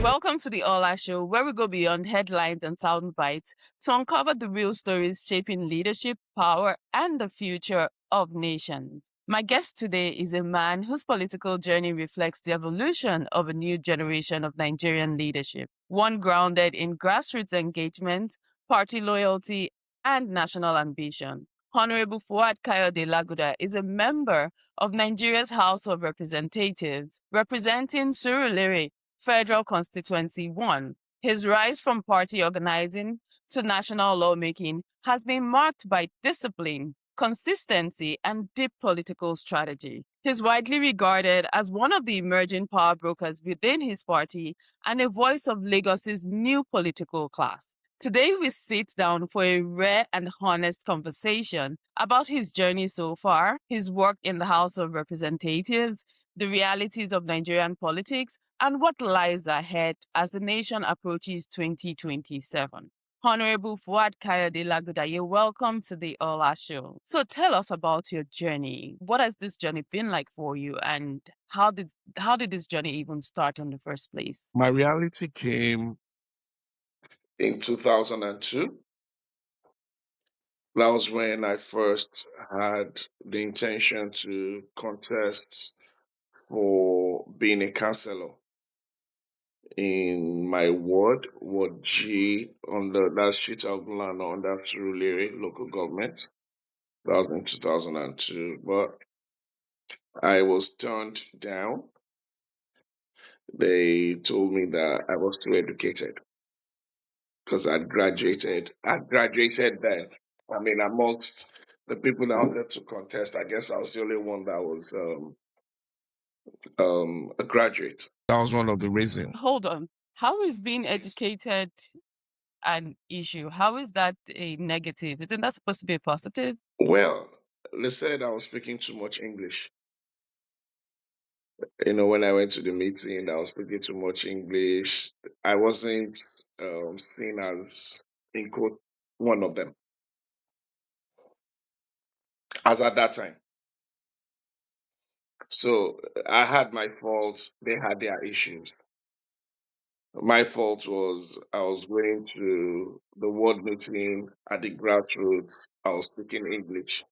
Welcome to the Olah Show, where we go beyond headlines and sound bites to uncover the real stories shaping leadership, power, and the future of nations. My guest today is a man whose political journey reflects the evolution of a new generation of Nigerian leadership, one grounded in grassroots engagement, party loyalty, and national ambition. Honorable Fuad Laguda is a member of Nigeria's House of Representatives, representing Surulere Federal Constituency 1. His rise from party organizing to national lawmaking has been marked by discipline, consistency, and deep political strategy. He's widely regarded as one of the emerging power brokers within his party and a voice of Lagos's new political class. Today, we sit down for a rare and honest conversation about his journey so far, his work in the House of Representatives, the realities of Nigerian politics, and what lies ahead as the nation approaches 2027. Honorable Fuad Laguda, you're welcome to the Olah Show. So tell us about your journey. What has this journey been like for you, and how did this journey even start in the first place? My reality came in 2002. That was when I first had the intention to contest for being a councillor in my ward G, that's Street Oglano under Surulere local government. That was in 2002, but I was turned down. They told me that I was too educated because I'd graduated then. I mean, amongst the people that wanted to contest, I guess I was the only one that was a graduate. That was one of the reasons. Hold on. How is being educated an issue? How is that a negative? Isn't that supposed to be a positive? Well, they said I was speaking too much English. When I went to the meeting, I was speaking too much English. I wasn't seen as, in quote, one of them, as at that time. So I had my faults, they had their issues. My fault was I was going to the ward meeting at the grassroots. I was speaking English,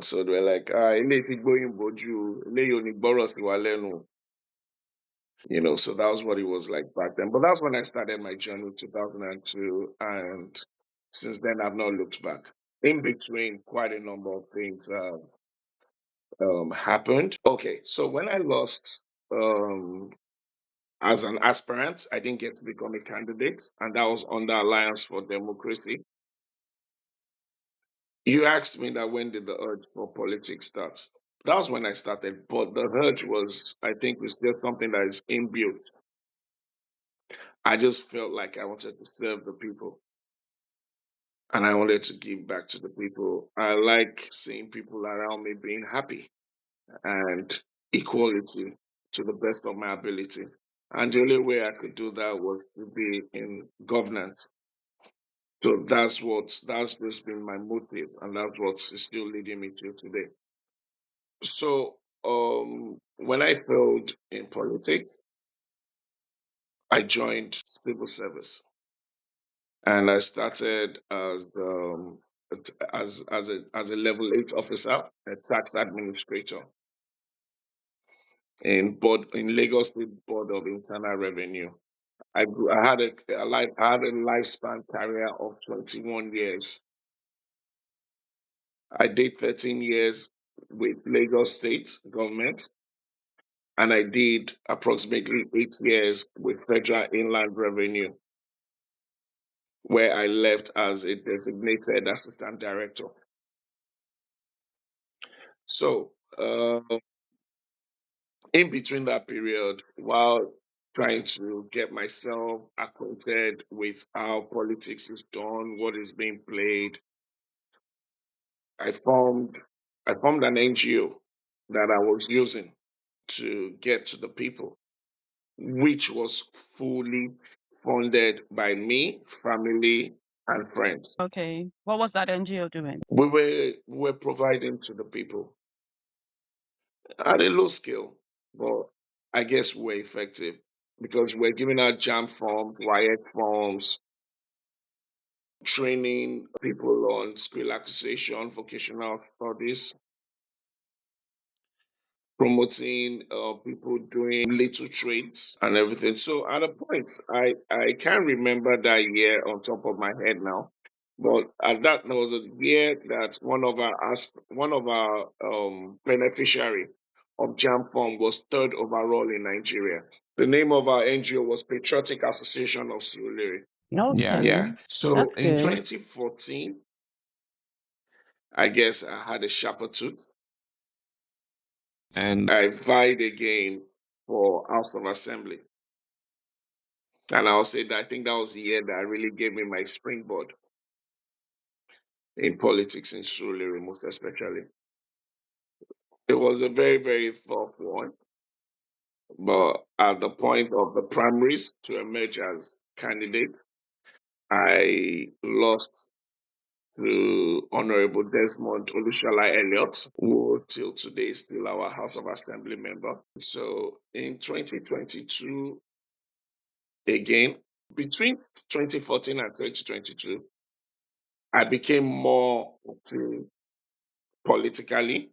so they were like, ilé tí gbóyìn bójú, ilé yóò ní gbọ́rọ̀ sí wa lẹ́nu. So that was what it was like back then. But that's when I started my journey in 2002. And since then, I've not looked back. In between, quite a number of things happened. Okay, so when I lost as an aspirant, I didn't get to become a candidate, and that was under Alliance for Democracy. You asked me that when did the urge for politics start? That was when I started, but the urge was, I think, was still something that is inbuilt. I just felt like I wanted to serve the people, and I wanted to give back to the people. I like seeing people around me being happy and equality to the best of my ability. And the only way I could do that was to be in governance. So that's just been my motive, and that's what's still leading me to today. So when I failed in politics, I joined civil service, and I started as a level 8 officer, a tax administrator in Lagos State Board of Internal Revenue. I had a lifespan career of 21 years. I did 13 years with Lagos State government, and I did approximately 8 years with Federal Inland Revenue, where I left as a designated assistant director. So, in between that period, while trying to get myself acquainted with how politics is done, what is being played, I formed an NGO that I was using to get to the people, which was fully funded by me, family, and friends. Okay. What was that NGO doing? We were providing to the people at a low scale, but I guess we're effective because we're giving out jam forms, WIAC forms, training people on skill acquisition, vocational studies, promoting people doing little trades and everything. So at a point, I can't remember that year on top of my head now, but at that there was a year that one of our beneficiary of Jam Form was third overall in Nigeria. The name of our NGO was Patriotic Association of Surulere. Okay. Yeah. So That's in good. 2014, I guess I had a sharper tooth and I vied again for House of Assembly. And I'll say that I think that was the year that really gave me my springboard in politics in Surulere, most especially. It was a very, very tough one. But at the point of the primaries to emerge as candidate, I lost to Honorable Desmond Olushala Elliott, who till today is still our House of Assembly member. So in 2022, again, between 2014 and 2022, I became more active politically.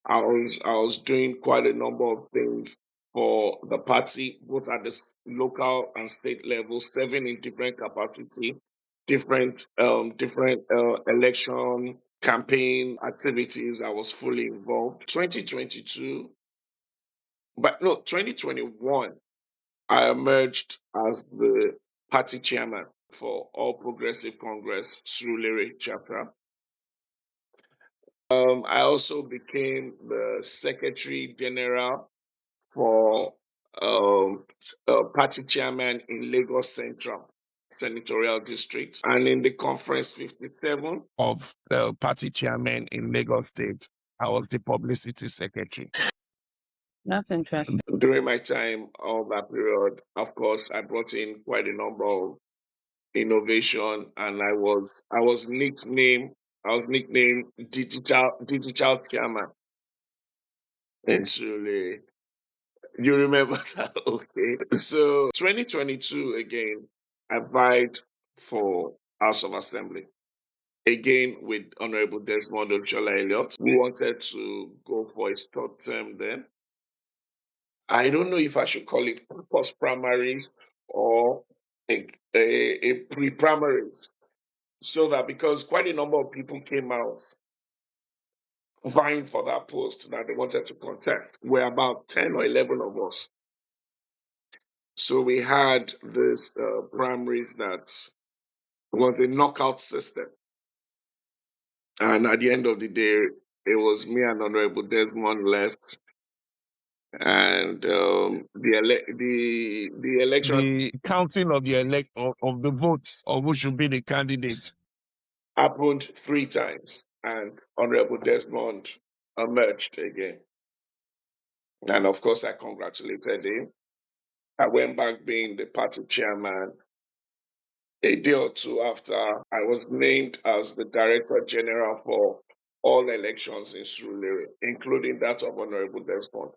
I was doing quite a number of things for the party, both at the local and state level, serving in different capacity, different election campaign activities. I was fully involved. 2022, but no, 2021, I emerged as the party chairman for All Progressive Congress Surulere chapter. I also became the Secretary General for party chairman in Lagos Central Senatorial District, and in the Conference 57 of the party chairman in Lagos State, I was the publicity secretary. That's interesting. During my time of that period, of course, I brought in quite a number of innovation, and I was nicknamed digital chairman in Chile. You remember that? Okay. So 2022 again, I vied for House of Assembly. Again with Honorable Desmond Olushala Elliott, who wanted to go for his third term then. I don't know if I should call it post primaries or a pre primaries. So that because quite a number of people came out vying for that post that they wanted to contest. We're about 10 or 11 of us. So we had this primaries that was a knockout system. And at the end of the day, it was me and Honorable Desmond left. And the election, the counting of of the votes of who should be the candidates happened 3 times, and Honorable Desmond emerged again. And of course, I congratulated him. I went back being the party chairman. A day or two after, I was named as the Director General for all elections in Surulere, including that of Honorable Desmond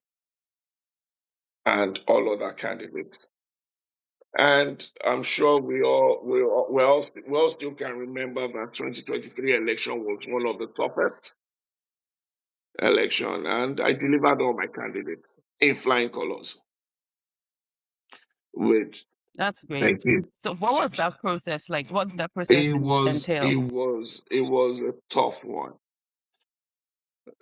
and all other candidates. And I'm sure we all still can remember that 2023 election was one of the toughest election, and I delivered all my candidates in flying colors. Which That's great. thank you. So what was that process like? What did that process entail? It was a tough one.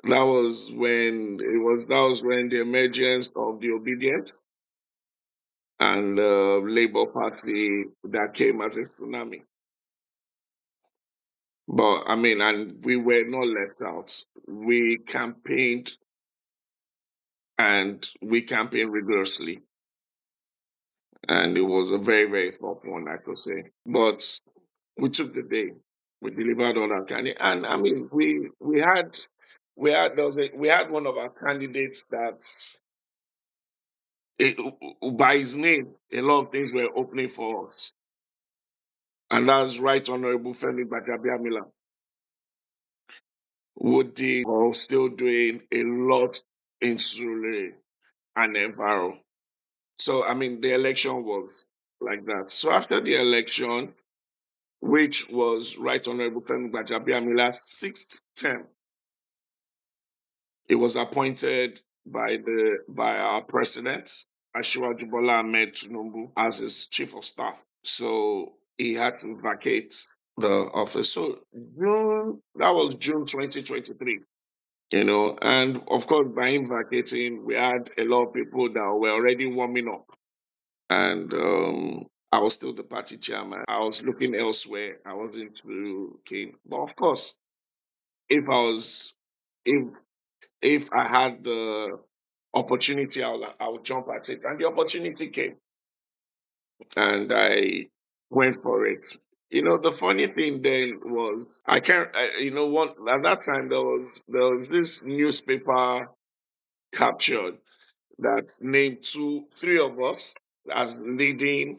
That was when the emergence of the Obedience and the Labour Party that came as a tsunami. But I mean, and we were not left out. We campaigned rigorously. And it was a very, very tough one, I could say. But we took the day. We delivered on our candidate. And I mean, we had one of our candidates that by his name, a lot of things were opening for us. And that's Right Honorable Femi Bajabiamila, who did or still doing a lot in Surulere and Enviro. So, I mean, the election was like that. So, after the election, which was Right Honorable Femi Gbajabiamila's sixth term, he was appointed by our president, Asiwaju Bola Ahmed Tinubu, as his chief of staff. So he had to vacate the office. So that was June 2023. And of course, by him vacating, we had a lot of people that were already warming up. And I was still the party chairman. I was looking elsewhere. I wasn't too keen. But of course, if I was, if I had the opportunity, I would jump at it. And the opportunity came, and I went for it. The funny thing then was I can't. One at that time there was this newspaper captured that named three of us as leading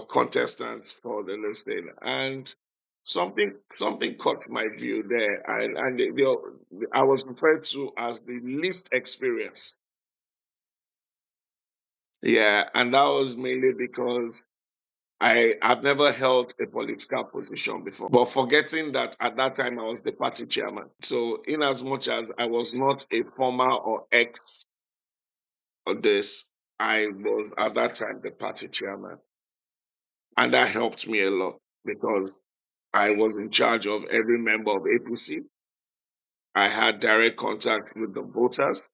contestants for the listing, and something caught my view there, and I was referred to as the least experienced. Yeah, and that was mainly because I've never held a political position before, but forgetting that at that time I was the party chairman. So, in as much as I was not a former or ex of this, I was at that time the party chairman. And that helped me a lot because I was in charge of every member of APC. I had direct contact with the voters.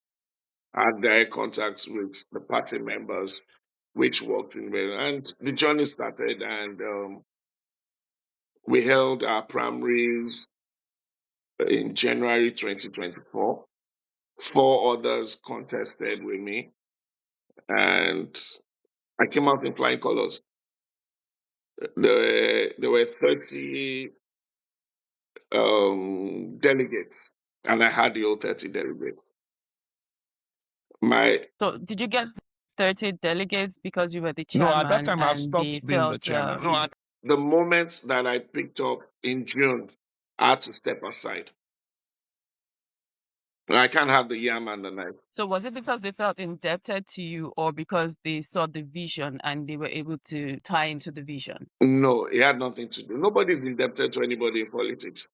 I had direct contact with the party members, which worked in well. And the journey started, and we held our primaries in January 2024. Four others contested with me, and I came out in flying colors. There were 30 delegates, and I had the whole 30 delegates. So did you get 30 delegates because you were the No, at that chairman time I've and they stopped being the felt chairman. No, the moment that I picked up in June, I had to step aside. I can't have the yam and the knife. so was it because they felt indebted to you or because they saw the vision and they were able to tie into the vision? No, it had nothing to do. Nobody's indebted to anybody in politics.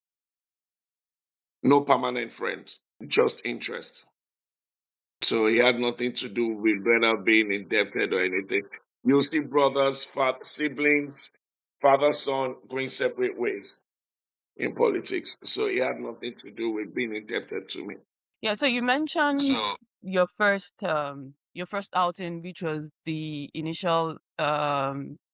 No permanent friends, just interest. So it had nothing to do with whether being indebted or anything. You'll see brothers, siblings, father, son going separate ways in politics. So it had nothing to do with being indebted to me. Yeah, so you mentioned So your first outing, which was the initial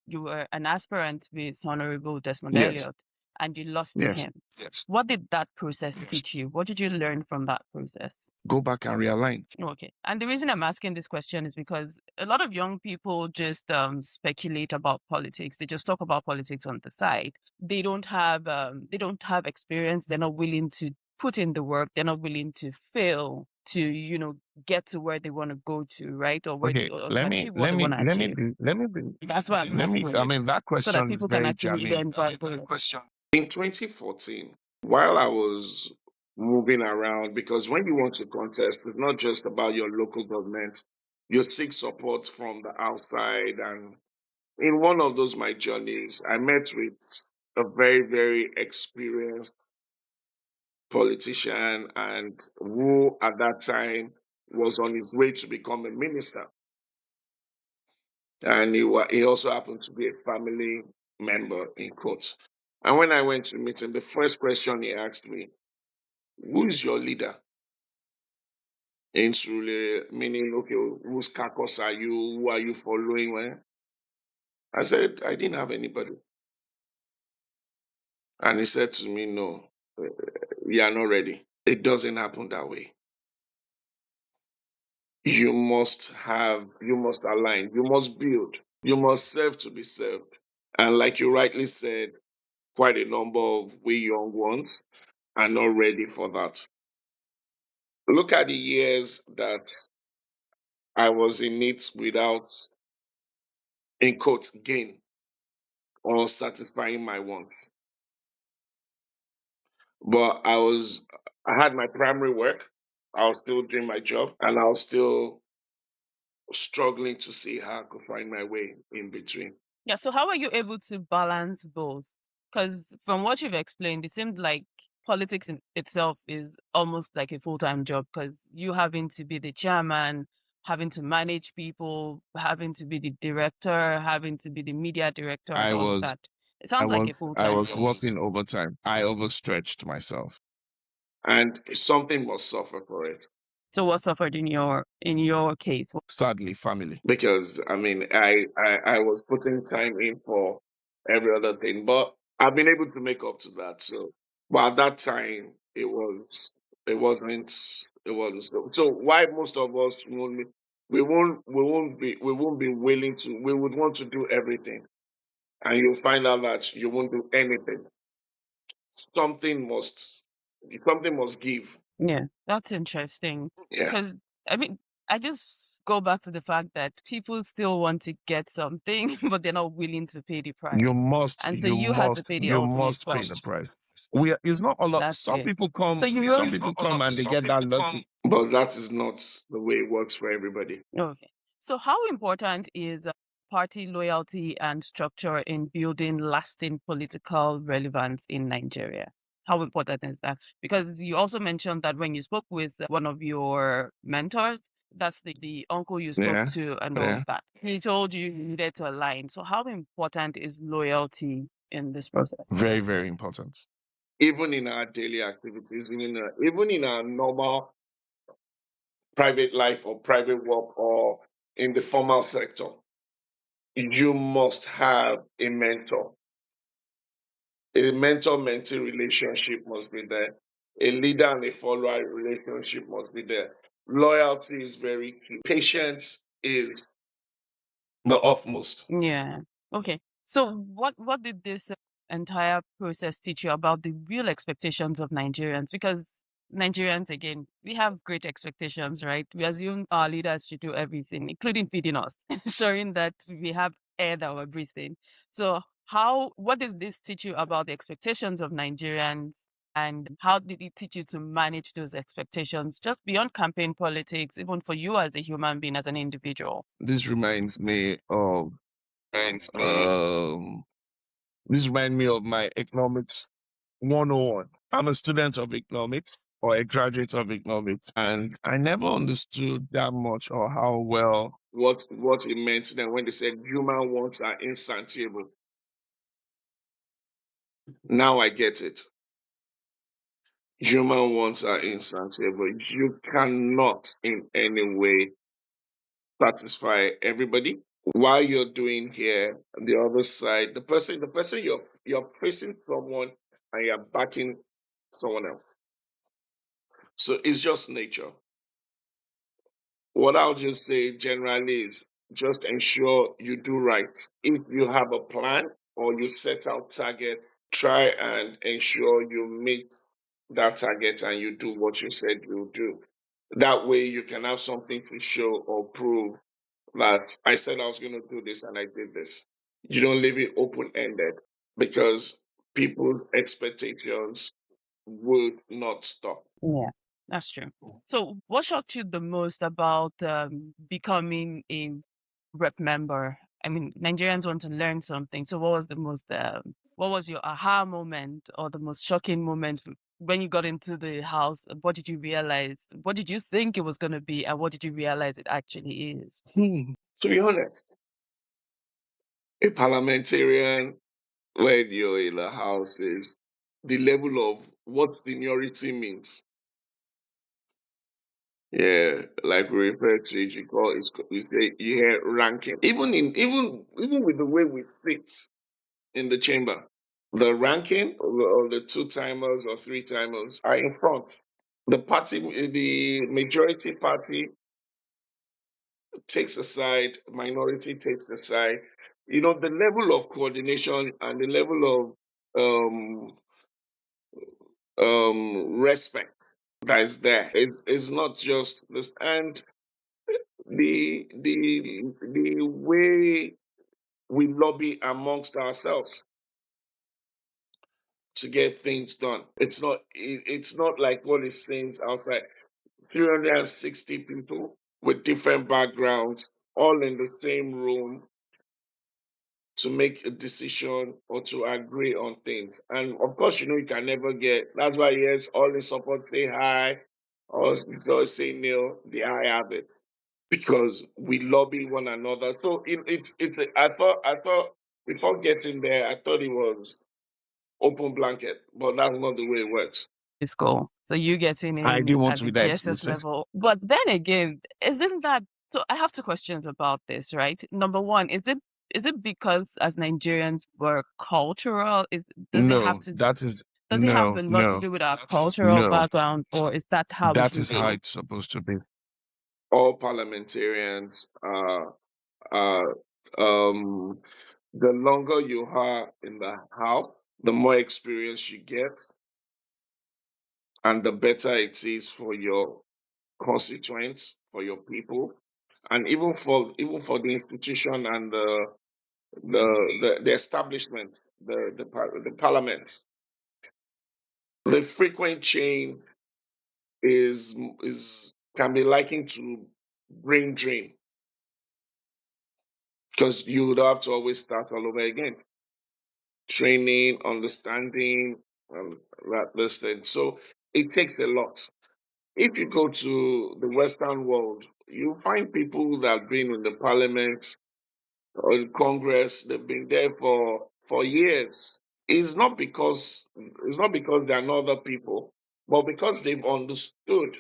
you were an aspirant with Honorable Desmond yes, Elliot and you lost to yes, him. yes. What did that process teach you? What did you learn from that process? Go back and realign. Okay. And the reason I'm asking this question is because a lot of young people just speculate about politics. They just talk about politics on the side. They don't have experience. They're not willing to put in the work. They're not willing to fail to, get to where they want to go to, right? Or where Okay, or to let me achieve what let they me want to let me achieve. be let me be That's why I'm let me. asking I it, mean, that so that question is people can very actually germane. learn from it. Question. In 2014, while I was moving around, because when you want to contest, it's not just about your local government. You seek support from the outside, and in one of those my journeys, I met with a very, very experienced politician, and who at that time was on his way to become a minister. And he also happened to be a family member in court. And when I went to meet him, the first question he asked me, "Who is your leader in Surulere?" Meaning, okay, whose caucus are you? Who are you following? Well, I said, I didn't have anybody. And he said to me, "No, you are not ready. It doesn't happen that way. You must align, you must build, you must serve to be served." And like you rightly said, quite a number of we young ones are not ready for that. Look at the years that I was in it without, in quotes, gain or satisfying my wants. But I had my primary work. I was still doing my job, and I was still struggling to see how I could find my way in between. Yeah. So how are you able to balance both? Because from what you've explained, it seemed like politics in itself is almost like a full-time job because you having to be the chairman, having to manage people, having to be the director, having to be the media director, and I all of was that. It sounds like a I full-time was job. working overtime. I overstretched myself. And something must suffer for it. So what suffered in your case? Sadly, family. Because I mean I was putting time in for every other thing, but I've been able to make up to that. So, but at that time it wasn't so why most of us we won't be willing to, we would want to do everything, and you'll find out that you won't do anything. something must something must give. Yeah, that's interesting. Yeah. Because, I mean, I just go back to the fact that people still want to get something, but they're not willing to pay the price. And so you had to pay the ultimate pay price. the price. It's not a lot. That's Some it. people come, So you some rose. people come and they get that lucky. But that is not the way it works for everybody. Okay. So how important is party loyalty and structure in building lasting political relevance in Nigeria? How important is that? Because you also mentioned that when you spoke with one of your mentors, that's the uncle you spoke Yeah, to and all yeah. of that, he told you you needed to align. So how important is loyalty in this process? Very, very important. Even in our daily activities, even in our normal private life or private work or in the formal sector, you must have a mentor. A mentor-mentee relationship must be there. A leader and a follower relationship must be there. Loyalty is very key. Patience is the utmost. Yeah. Okay. So what did this entire process teach you about the real expectations of Nigerians? Because Nigerians, again, we have great expectations, right? We assume our leaders should do everything, including feeding us, ensuring that we have air that we're breathing. So what did this teach you about the expectations of Nigerians? And how did it teach you to manage those expectations just beyond campaign politics, even for you as a human being, as an individual? This reminds me of um my economics 101. I'm a student of economics or a graduate of economics, and I never understood that much or how well What it meant then when they said human wants are insatiable. Now I get it. Human wants are insatiable. You cannot in any way satisfy everybody. While you're doing here, the other side, the person you're facing someone and you're backing someone else. So it's just nature. What I'll just say generally is just ensure you do right. If you have a plan or you set out targets, try and ensure you meet that target and you do what you said you'll do. That way you can have something to show or prove that I said I was going to do this and I did this. You don't leave it open ended because people's expectations would not stop. Yeah, that's true. So, what shocked you the most about becoming a rep member? I mean, Nigerians want to learn something. So, what was your aha moment or the most shocking moment when you got into the house? What did you realize? What did you think it was going to be, and what did you realize it actually is? To be honest, a parliamentarian when you're in a house is the level of what seniority means. Yeah, like we refer to it, we say you hear ranking. Even with the way we sit in the chamber, the ranking of the two timers or three timers are in front. The majority party takes a side, minority takes a side. The level of coordination and the level of respect that is there is not just this, and the way we lobby amongst ourselves to get things done. It's not like what it seems outside. 360 people with different backgrounds all in the same room to make a decision or to agree on things. And of course, you can never get, that's why, yes, all the support say hi, or so say nil, the I have it. Because we lobby one another. So I thought before getting there, I thought it was open blanket, but that's not the way it works. School. So you getting I in didn't want at to the be that GSS explicit. level. But then again, isn't that so? I have two questions about this, right? Number one, is it because as Nigerians we're cultural? Does it have No, to that is does it have no, a lot to no, do with our cultural no. background, or is that how it That should is how be? it's supposed to be. All parliamentarians are the longer you are in the house, the more experience you get, and the better it is for your constituents, for your people, and even for the institution and the establishment, the parliament. The frequent change is can be likened to brain drain because you would have to always start all over again, training, understanding, and this thing. So it takes a lot. If you go to the Western world, you find people that have been in the parliament or in Congress. They've been there for years. It's not because they're not other people, but because they've understood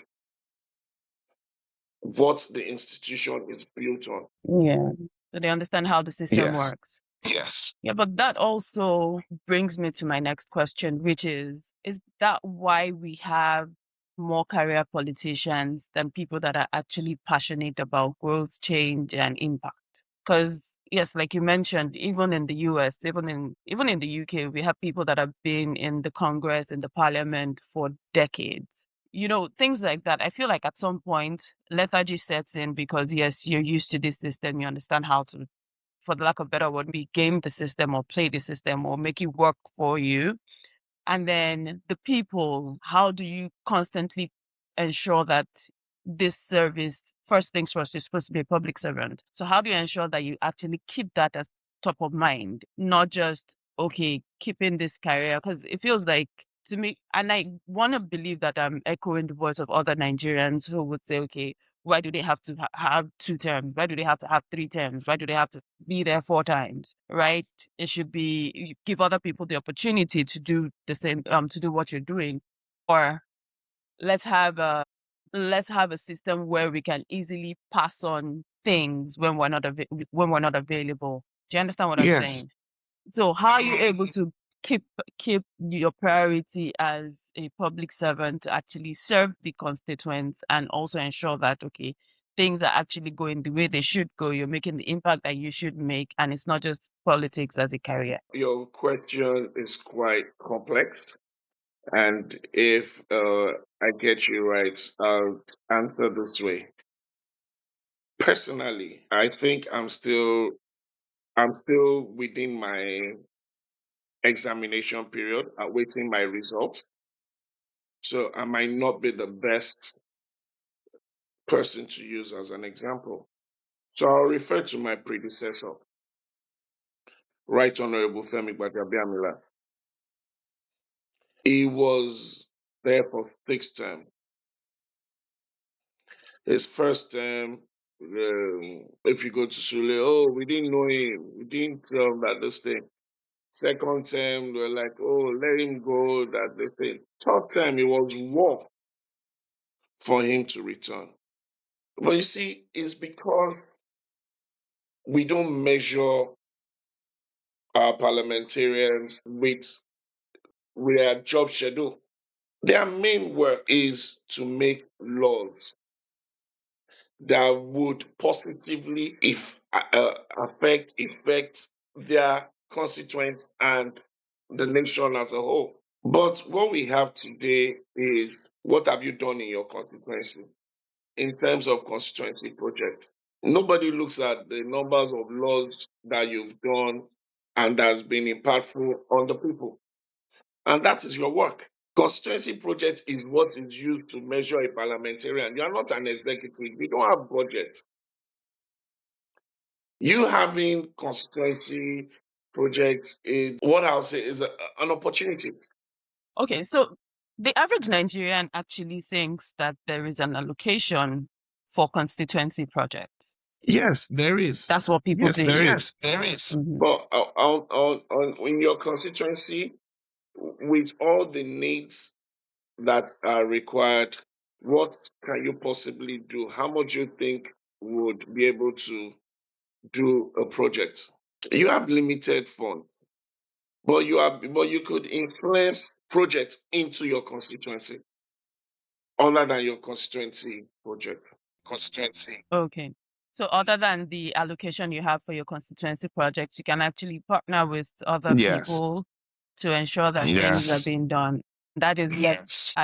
what the institution is built on. Yeah. So they understand how the system Yes. works. Yes. Yeah, but that also brings me to my next question, which is that why we have more career politicians than people that are actually passionate about growth, change, and impact? Because yes, like you mentioned, even in the US, even in the UK, we have people that have been in the Congress, in the Parliament for decades. Things like that. I feel like at some point lethargy sets in because yes, you're used to this system, you understand how to, for the lack of a better word, be game the system or play the system or make it work for you. And then the people, how do you constantly ensure that this service, first things first, you're supposed to be a public servant. So how do you ensure that you actually keep that as top of mind, not just, okay, keeping this career? Because it feels like to me, and I want to believe that I'm echoing the voice of other Nigerians who would say, okay, why do they have to have 2 terms? Why do they have to have 3 terms? Why do they have to be there 4 times? Right? It should be you give other people the opportunity to do the same, to do what you're doing, or let's have a system where we can easily pass on things when we're not available. Do you understand what I'm Yes. saying? So how are you able to keep your priority as a public servant to actually serve the constituents and also ensure that okay, things are actually going the way they should go, you're making the impact that you should make, and it's not just politics as a career? Your question is quite complex, and if I get you right, I'll answer this way. Personally, I think I'm still within my examination period, awaiting my results. So I might not be the best person to use as an example. So I'll refer to my predecessor, Right Honorable Femi Gbagabamila. He was there for 6 terms. His first term, if you go to Sule, oh, we didn't know him. We didn't tell him that this thing. Second term, they were like, oh, let him go, that this thing. Third term, it was war for him to return. But you see, it's because we don't measure our parliamentarians with their job schedule. Their main work is to make laws that would positively affect their constituents and the nation as a whole. But what we have today is, what have you done in your constituency in terms of constituency projects? Nobody looks at the numbers of laws that you've done and that's been impactful on the people. And that is your work. Constituency project is what is used to measure a parliamentarian. You are not an executive. You don't have budget. You having constituency projects is what I'll say is an opportunity. Okay, so the average Nigerian actually thinks that there is an allocation for constituency projects. Yes, there is. That's what people Yes, think. there is. Yes, there is. But in your constituency, with all the needs that are required, what can you possibly do? How much you think would be able to do a project? You have limited funds, but you could influence projects into your constituency other than your constituency project. Constituency. Okay. So other than the allocation you have for your constituency projects, you can actually partner with other Yes. people to ensure that things are Yes. being done. That is Yes.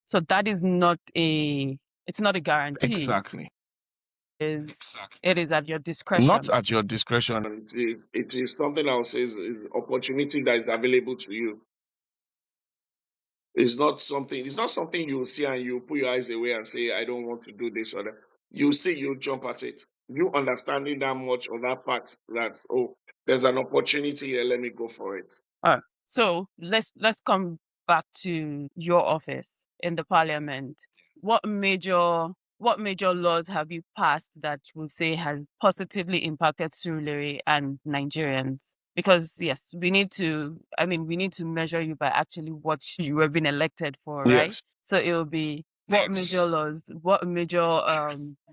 so that is not it's not a guarantee. Exactly. It is at your discretion. Not at your discretion. It is something I would say is opportunity that is available to you. It's not something you see and you put your eyes away and say, I don't want to do this or that. You see, you jump at it. You understanding that much of that fact that, oh, there's an opportunity here, let me go for it. All right. So let's come back to your office in the parliament. What major laws have you passed that you would say has positively impacted Surulere and Nigerians? Because yes, we need to measure you by actually what you have been elected for, right? Yes. So it will be what major laws, what major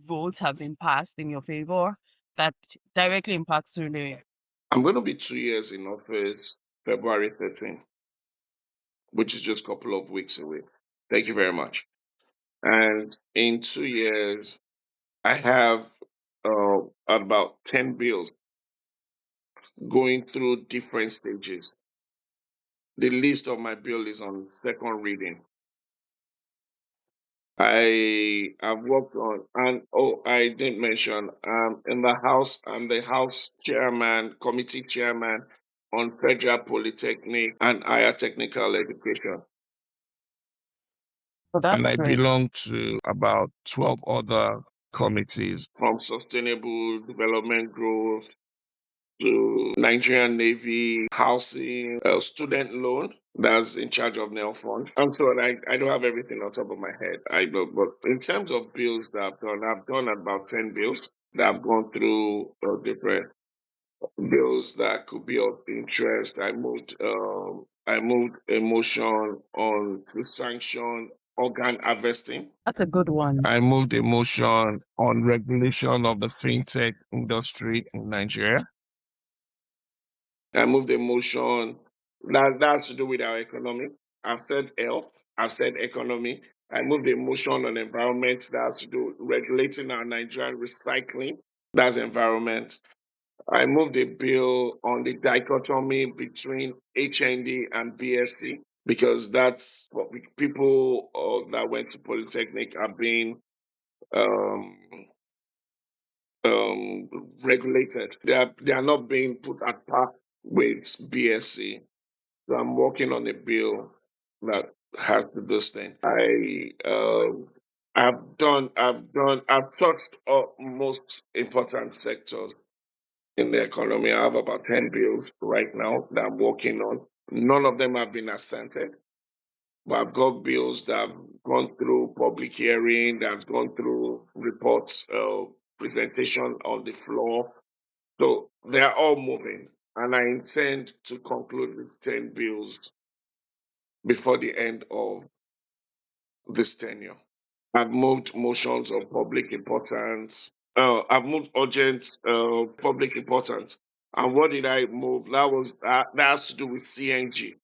votes have been passed in your favor that directly impacts Surulere? I'm going to be 2 years in office, February 13th, which is just a couple of weeks away. Thank you very much. And in 2 years, I have about 10 bills going through different stages. The list of my bill is on second reading. I have worked on, and I didn't mention, in the House, I'm the House chairman, committee chairman on Federal Polytechnic and Higher Technical Education. Oh, that's And I great. belong to about 12 other committees. From sustainable development growth to Nigerian Navy, housing, student loan. That's in charge of NEL Fund. I'm sorry, I don't have everything on top of my head. But in terms of bills that I've done about 10 bills that I've gone through different bills that could be of interest. I moved a motion on to sanction organ harvesting. That's a good one. I moved a motion on regulation of the fintech industry in Nigeria. I moved a motion that has to do with our economy. I've said health, I've said economy. I moved a motion on environment that has to do with regulating our Nigerian recycling. That's environment. I moved a bill on the dichotomy between HND and BSc because that's what people that went to Polytechnic are being regulated. They are not being put at par with BSc. So I'm working on a bill that has this thing. I've touched most important sectors in the economy. I have about 10 bills right now that I'm working on. None of them have been assented, but I've got bills that have gone through public hearing, that have gone through reports, presentation on the floor. So they are all moving, and I intend to conclude these 10 bills before the end of this tenure. I've moved motions of public importance. I've moved urgent public importance. And what did I move? That has to do with CNG.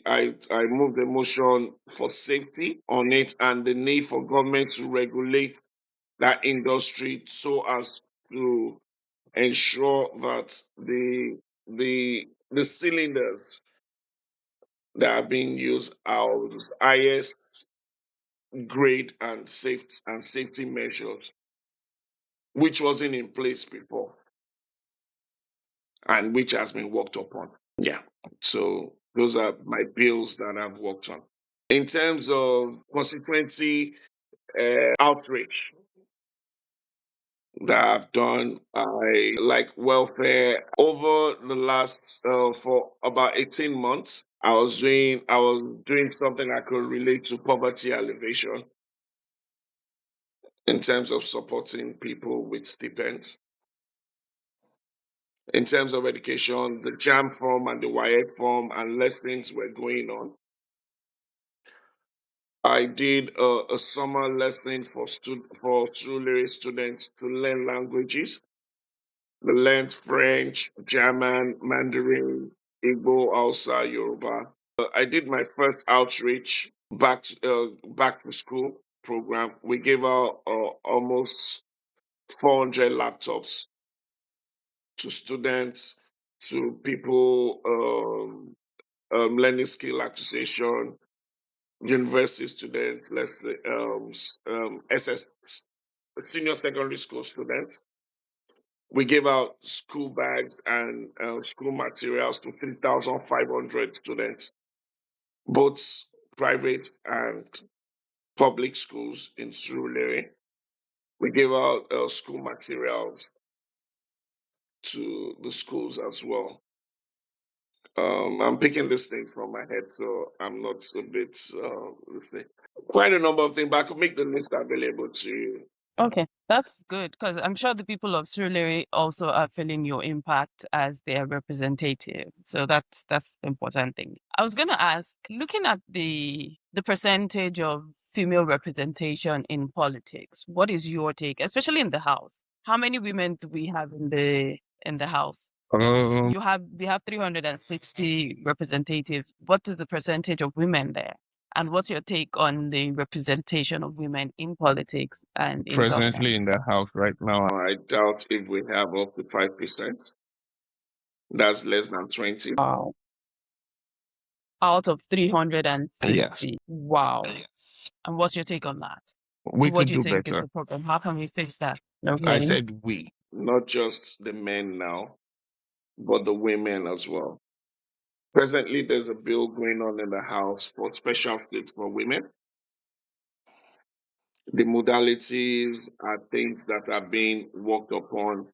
I moved a motion for safety on it and the need for government to regulate that industry so as to ensure that the cylinders that are being used are the highest grade and safety measures, which wasn't in place before and which has been worked upon. Yeah. So those are my bills that I've worked on. In terms of constituency outreach, that I've done. I like welfare. Over the last for about 18 months, I was doing something I could relate to poverty alleviation in terms of supporting people with stipends. In terms of education, the JAM form and the WIEC form and lessons were going on. I did a summer lesson for Surulere students to learn languages. They learned French, German, Mandarin, Igbo, Hausa, Yoruba. I did my first outreach back to school program. We gave out almost 400 laptops to students, to people learning skill acquisition, university students, let's say SS senior secondary school students. We gave out school bags and school materials to 3,500 students, both private and public schools in Surulere. We gave out school materials to the schools as well. I'm picking these things from my head, so I'm not a bit listening. Quite a number of things, but I could make the list available to you. Okay, that's good because I'm sure the people of Surulere also are feeling your impact as their representative. So that's the important thing. I was going to ask, looking at the percentage of female representation in politics, what is your take, especially in the House? How many women do we have in the House? We have 360 representatives. What is the percentage of women there? And what's your take on the representation of women in politics and in presently in governance? the House right now. I doubt if we have up to 5%. That's less than 20. Wow. Out of 360. Yes. Wow. And what's your take on that? We What could do you do think is better. the problem? How can we fix that? I Okay. said we. Not just the men now, but the women as well. Presently, there's a bill going on in the House for special seats for women. The modalities are things that are being worked upon,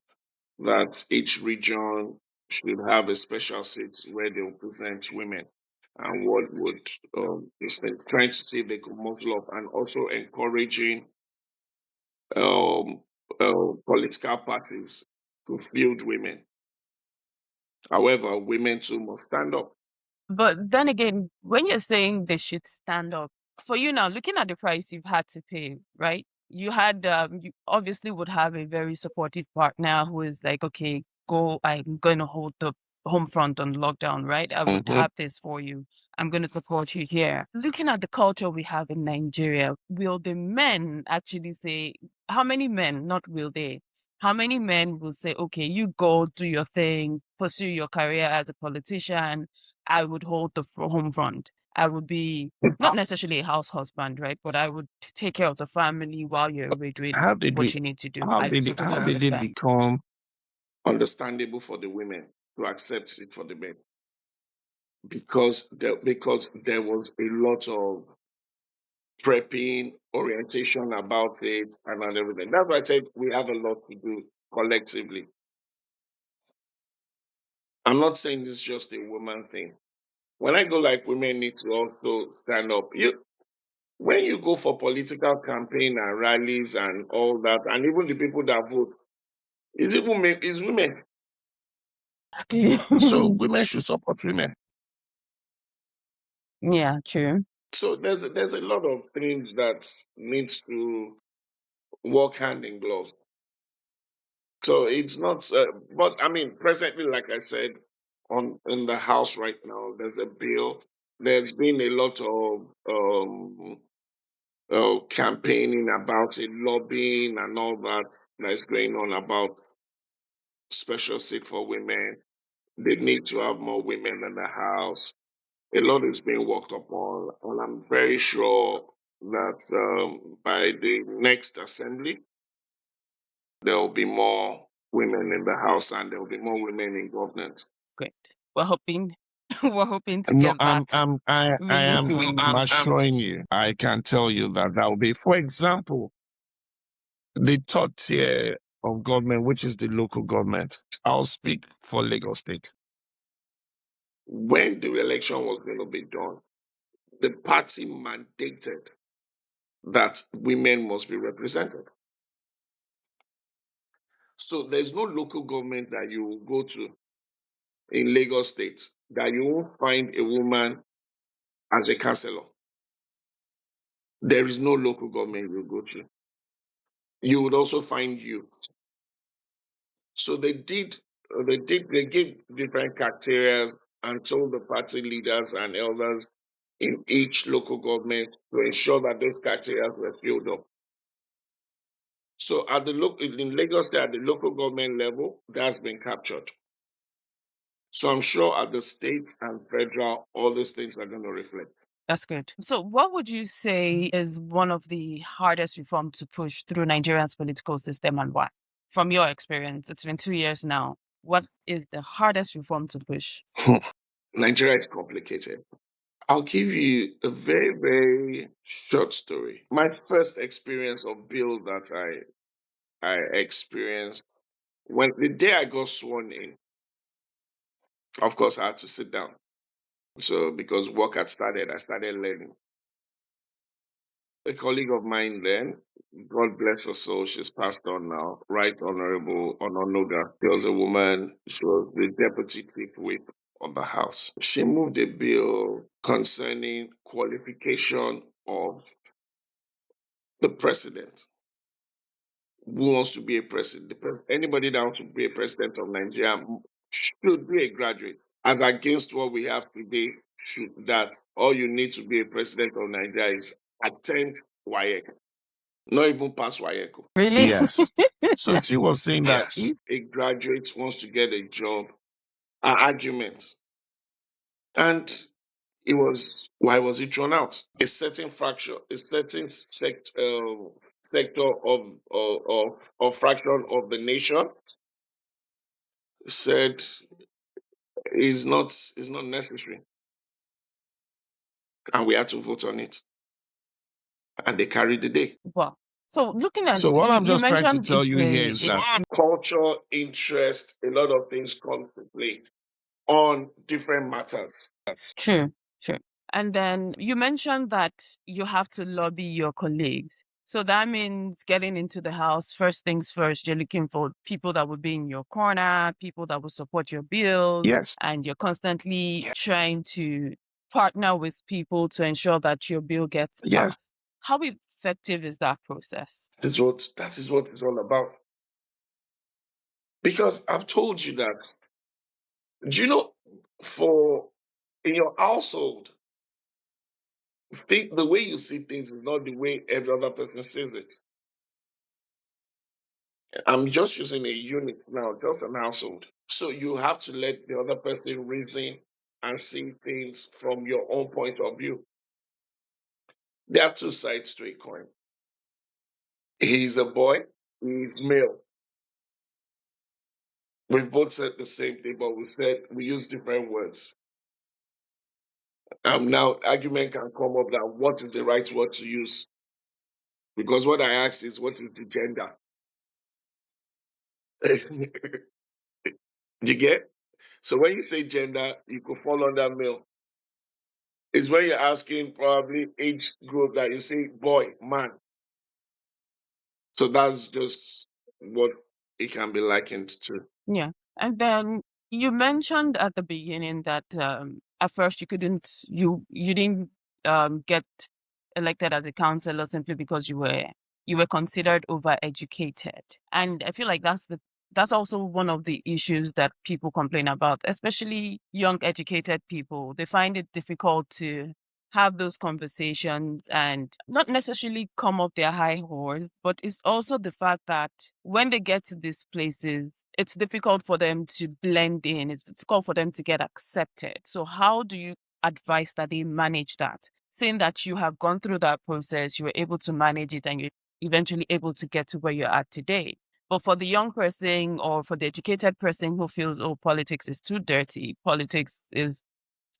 that each region should have a special seat where they will present women. And what would trying to see if they could muzzle up, and also encouraging political parties to field women. However, women too must stand up. But then again, when you're saying they should stand up, for you now, looking at the price you've had to pay, right? You had, you obviously would have a very supportive partner who is like, okay, go, I'm going to hold the home front on lockdown, right? I would have this for you. I'm going to support you here. Looking at the culture we have in Nigeria, will the men actually say, how many men, not will they, how many men will say, okay, you go do your thing, pursue your career as a politician, I would hold the home front. I would be not necessarily a house husband, right? But I would take care of the family while you're away doing How did what we? you need to do. How I did it? totally How did it understand. become Understandable for the women to accept it for the men, because there was a lot of prepping, orientation about it, and everything. That's why I said we have a lot to do collectively. I'm not saying this is just a woman thing. When I go like women need to also stand up. When you go for political campaign and rallies and all that, and even the people that vote, it's women. so women should support women? Yeah, true. So there's a lot of things that needs to work hand in glove. So it's not, but I mean, presently, like I said, in the House right now, there's a bill. There's been a lot of campaigning about it, lobbying and all that that's going on about special seat for women. They need to have more women in the House. A lot is being worked upon, and I'm very sure that by the next assembly, there will be more women in the House and there will be more women in governance. Great. We're hoping we're hoping to No, get that I really am soon. assuring you. I can tell you that will be. For example, the third tier of government, which is the local government. I'll speak for Lagos State. When the election was going to be done, the party mandated that women must be represented. So there's no local government that you will go to in Lagos State that you won't find a woman as a councillor. There is no local government you will go to. You would also find youth. So they gave different criteria and told the party leaders and elders in each local government to ensure that those criteria were filled up. So at the in Lagos State, at the local government level, that's been captured. So I'm sure at the state and federal, all these things are going to reflect. That's good. So what would you say is one of the hardest reforms to push through Nigeria's political system, and why? From your experience, it's been 2 years now. What is the hardest reform to push? Nigeria is complicated. I'll give you a very, very short story. My first experience of bill that I experienced when the day I got sworn in, of course, I had to sit down. So because work had started, I started learning. A colleague of mine then, God bless her soul, she's passed on now, Right Honorable Ononoga. She was a woman, she was the deputy chief whip of the house. She moved a bill concerning qualification of the president. Who wants to be a president? Anybody that wants to be a president of Nigeria should be a graduate. As against what we have today, that all you need to be a president of Nigeria is attempt WAEC. Not even pass WAEC. Really? Yes. So she was saying that Yes. If a graduate wants to get a job, an argument. And it was, why was it thrown out? A certain fraction, a certain sector of fraction of the nation said is not necessary. And we had to vote on it. And they carried the day. Wow. So looking at So what I'm you just trying to mentioned tell it's you here is that Culture, interest, a lot of things come to play on different matters. true. And then you mentioned that you have to lobby your colleagues. So that means getting into the house, first things first, you're looking for people that will be in your corner, people that will support your bills. yes, And you're constantly trying to partner with people to ensure that your bill gets yes, passed. How effective is that process? That is what it's all about. Because I've told you that, do you know, in your household, the way you see things is not the way every other person sees it. I'm just using a unit now, just an household. So you have to let the other person reason and see things from your own point of view. There are two sides to a coin. He's a boy, he's male. We've both said the same thing, but we use different words. Now argument can come up that what is the right word to use? Because what I asked is, what is the gender? You get? So when you say gender, you could fall under male. It's when you're asking probably age group that you say boy, man. So that's just what it can be likened to. Yeah. And then you mentioned at the beginning that at first you didn't get elected as a councillor simply because you were considered overeducated. And I feel like that's also one of the issues that people complain about, especially young educated people. They find it difficult to have those conversations and not necessarily come off their high horse, but it's also the fact that when they get to these places, it's difficult for them to blend in. It's difficult for them to get accepted. So how do you advise that they manage that? Saying that you have gone through that process, you were able to manage it, and you're eventually able to get to where you're at today. But for the young person or for the educated person who feels, oh, politics is too dirty, politics is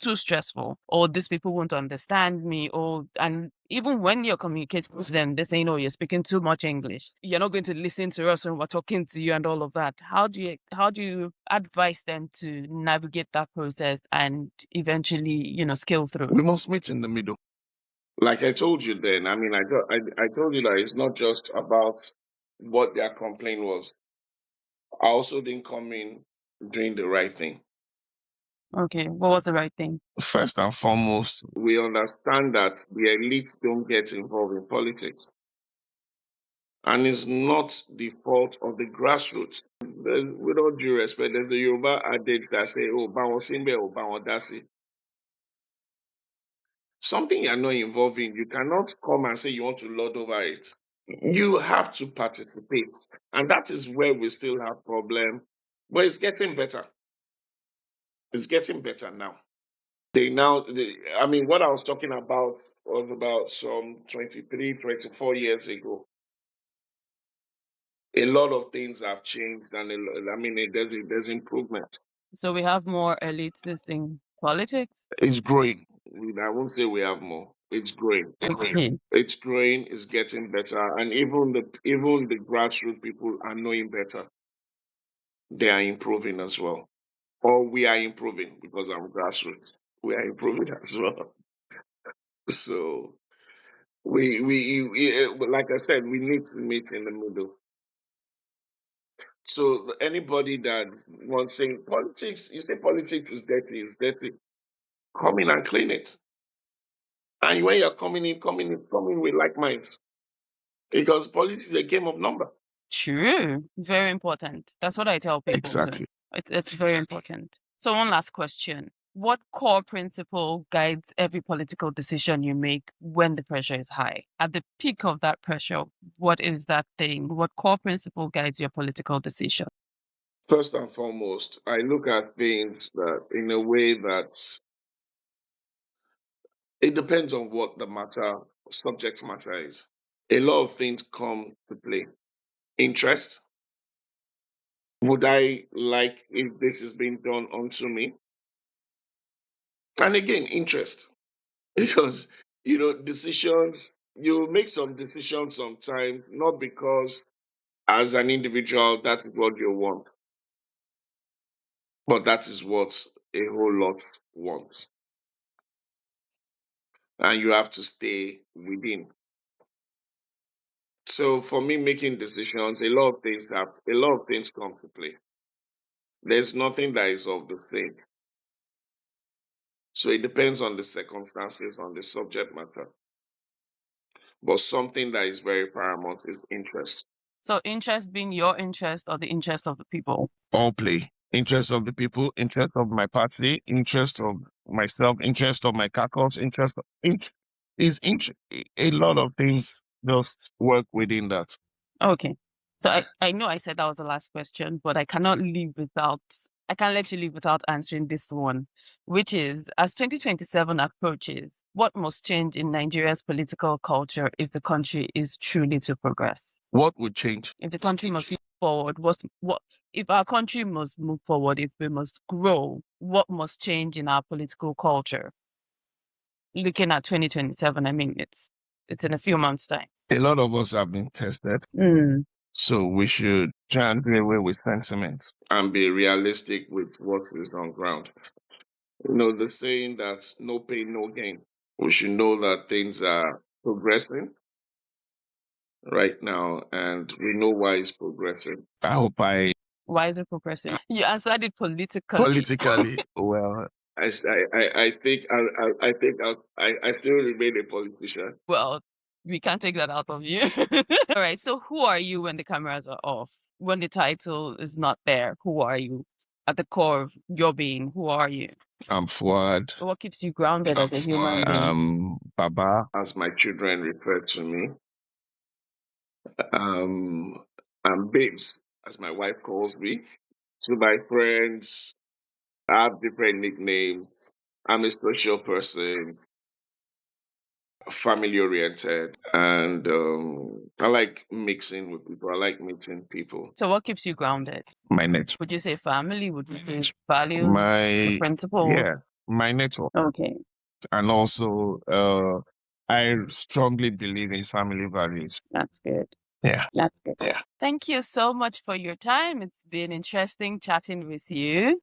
too stressful, or these people won't understand me, and even when you're communicating with them, they're saying, oh, you're speaking too much English. You're not going to listen to us when we're talking to you and all of that. How do you advise them to navigate that process and eventually, scale through? We must meet in the middle. Like I told you then, I mean, I told you that it's not just about what their complaint was. I also didn't come in doing the right thing. Okay, what was the right thing? First and foremost, we understand that the elites don't get involved in politics. And it's not the fault of the grassroots. With all due respect, there's a Yoruba adage that say, oh, Bawon Simbe, oh, Bawon Dasi. Something you're not involved in, you cannot come and say you want to lord over it. You have to participate. And that is where we still have problem. But it's getting better. It's getting better now. What I was talking about was about some 23, 24 years ago. A lot of things have changed, and there's improvement. So we have more elites in politics? it's growing. I won't say we have more. It's growing. Okay. It's growing. It's getting better, and even the grassroots people are knowing better. They are improving as well, or we are improving because I'm grassroots. We are improving as well. So we like I said, we need to meet in the middle. So anybody that wants saying politics, you say politics is dirty, it's dirty. Come in and clean it. And when you're coming in with like minds. Because politics is a game of number. True. Very important. That's what I tell people Exactly. too. It's very important. So one last question. What core principle guides every political decision you make when the pressure is high? At the peak of that pressure, what is that thing? What core principle guides your political decision? First and foremost, I look at things that in a way that it depends on what the subject matter is. A lot of things come to play. Interest. Would I like if this is being done unto me? And again, interest. Because, decisions, you make some decisions sometimes, not because as an individual, that is what you want, but that is what a whole lot want. And you have to stay within. So for me, making decisions, a lot of things come to play. There's nothing that is of the same. So it depends on the circumstances, on the subject matter. But something that is very paramount is interest. So interest being your interest or the interest of the people? All play. Interest of the people, interest of my party, interest of myself, interest of my caucus, a lot of things just work within that. Okay. So I know I said that was the last question, but I can't let you leave without answering this one, which is, as 2027 approaches, what must change in Nigeria's political culture if the country is truly to progress? What would change? If the country must move forward, if our country must move forward, if we must grow, what must change in our political culture? Looking at 2027, I mean, it's in a few months' time. A lot of us have been tested. So we should try and do away with sentiments. And be realistic with what is on ground. The saying that no pain, no gain. We should know that things are progressing right now, and we know why it's progressing. I hope Why is it progressing? You answered it politically. Politically, well, I think I still remain a politician. Well, we can't take that out of you. All right. So who are you when the cameras are off? When the title is not there, who are you? At the core of your being, who are you? I'm Fuad. What keeps you grounded as a human being? Baba. As my children refer to me. I'm Babes, as my wife calls me. To my friends, I have different nicknames. I'm a social person, family oriented, and I like mixing with people. I like meeting people. So what keeps you grounded? My net. Would you say family? Would you say values? My principles? Yeah, my network. Okay. And also, I strongly believe in family values. That's good. Yeah. That's good. Yeah. Thank you so much for your time. It's been interesting chatting with you.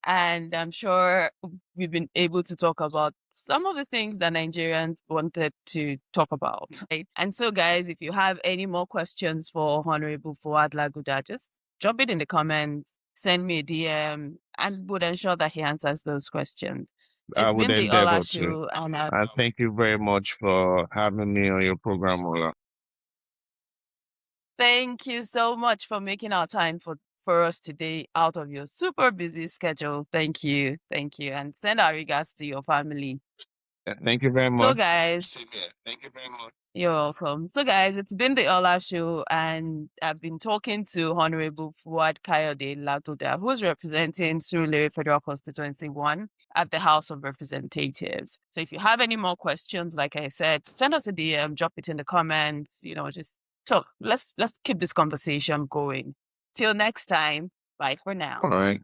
And I'm sure we've been able to talk about some of the things that Nigerians wanted to talk about. Right? And so, guys, if you have any more questions for Honorable Fuad Laguda, just drop it in the comments, send me a DM, and would ensure that he answers those questions. I It's would been the endeavor Olah to. Show, and And thank you very much for having me on your program, Ola. thank you so much for making our time for us today out of your super busy schedule. Thank you. Thank you. And send our regards to your family. Thank you very much. So, guys, Same here. Thank you very much. you're welcome. So, guys, it's been the Olah Show, and I've been talking to Honorable Fuad Laguda, who's representing Surulere Federal Constituency 1 at the House of Representatives. So, if you have any more questions, like I said, send us a DM, drop it in the comments. Just talk. Let's keep this conversation going. Till next time. Bye for now. All right.